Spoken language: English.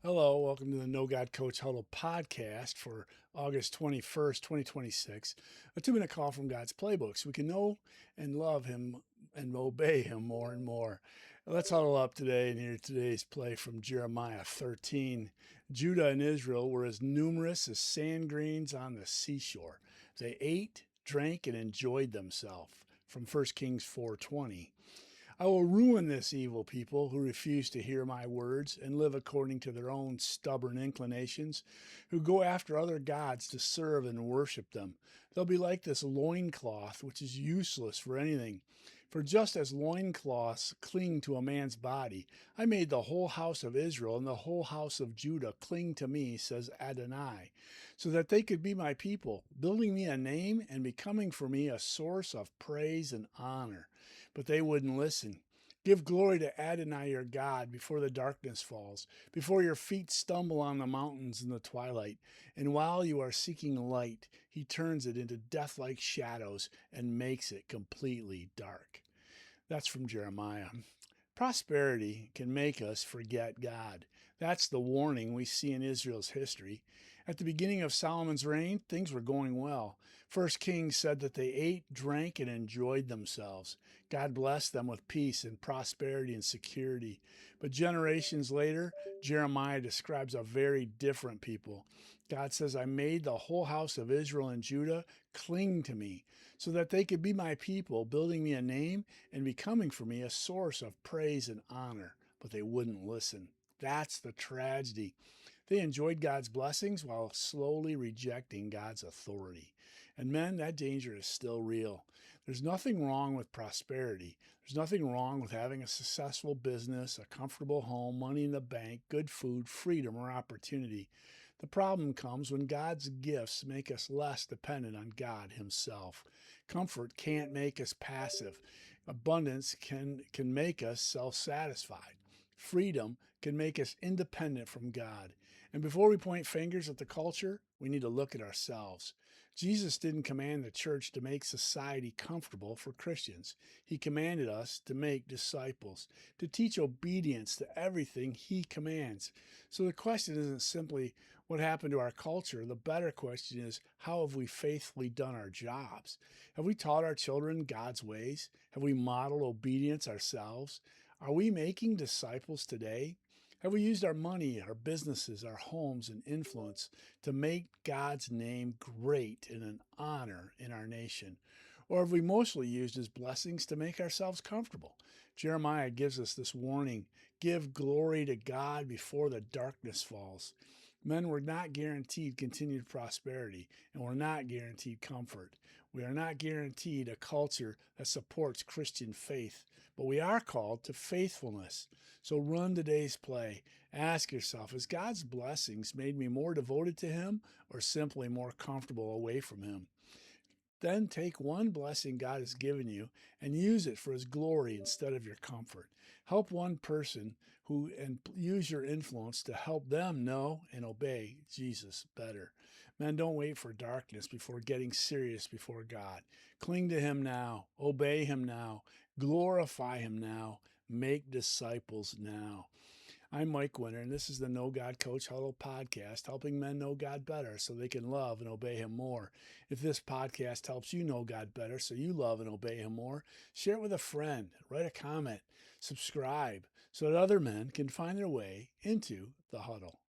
Hello, welcome to the No God Coach Huddle podcast for August 21st, 2026. A 2-minute call from God's playbook so we can know and love Him and obey Him more and more. Let's huddle up today and hear today's play from Jeremiah 13. Judah and Israel were as numerous as sand grains on the seashore. They ate, drank, and enjoyed themselves. From 1 Kings 4:20. I will ruin this evil people who refuse to hear my words and live according to their own stubborn inclinations, who go after other gods to serve and worship them. They'll be like this loincloth, which is useless for anything. For just as loincloths cling to a man's body, I made the whole house of Israel and the whole house of Judah cling to me, says Adonai, so that they could be my people, building me a name and becoming for me a source of praise and honor. But they wouldn't listen. Give glory to Adonai your God before the darkness falls, before your feet stumble on the mountains in the twilight. And while you are seeking light, he turns it into death-like shadows and makes it completely dark. That's from Jeremiah. Prosperity can make us forget God. That's the warning we see in Israel's history. At the beginning of Solomon's reign, things were going well. First Kings said that they ate, drank, and enjoyed themselves. God blessed them with peace and prosperity and security. But generations later, Jeremiah describes a very different people. God says, I made the whole house of Israel and Judah cling to me, so that they could be my people, building me a name and becoming for me a source of praise and honor. But they wouldn't listen. That's the tragedy. They enjoyed God's blessings while slowly rejecting God's authority. And men, that danger is still real. There's nothing wrong with prosperity. There's nothing wrong with having a successful business, a comfortable home, money in the bank, good food, freedom, or opportunity. The problem comes when God's gifts make us less dependent on God Himself. Comfort can't make us passive. Abundance can make us self-satisfied. Freedom can make us independent from God. And before we point fingers at the culture, we need to look at ourselves. Jesus didn't command the church to make society comfortable for Christians. He commanded us to make disciples, to teach obedience to everything He commands. So the question isn't simply what happened to our culture. The better question is, how have we faithfully done our jobs? Have we taught our children God's ways? Have we modeled obedience ourselves? Are we making disciples today? Have we used our money, our businesses, our homes, and influence to make God's name great and an honor in our nation? Or have we mostly used His blessings to make ourselves comfortable? Jeremiah gives us this warning: give glory to God before the darkness falls. Men were not guaranteed continued prosperity, and we're not guaranteed comfort. We are not guaranteed a culture that supports Christian faith, but we are called to faithfulness. So run today's play. Ask yourself, has God's blessings made me more devoted to Him or simply more comfortable away from Him? Then take one blessing God has given you and use it for His glory instead of your comfort. Help one person and use your influence to help them know and obey Jesus better. Men, don't wait for darkness before getting serious before God. Cling to Him now. Obey Him now. Glorify Him now. Make disciples now. I'm Mike Winter, and this is the No God Coach Huddle podcast, helping men know God better so they can love and obey Him more. If this podcast helps you know God better so you love and obey Him more, share it with a friend, write a comment, subscribe so that other men can find their way into the huddle.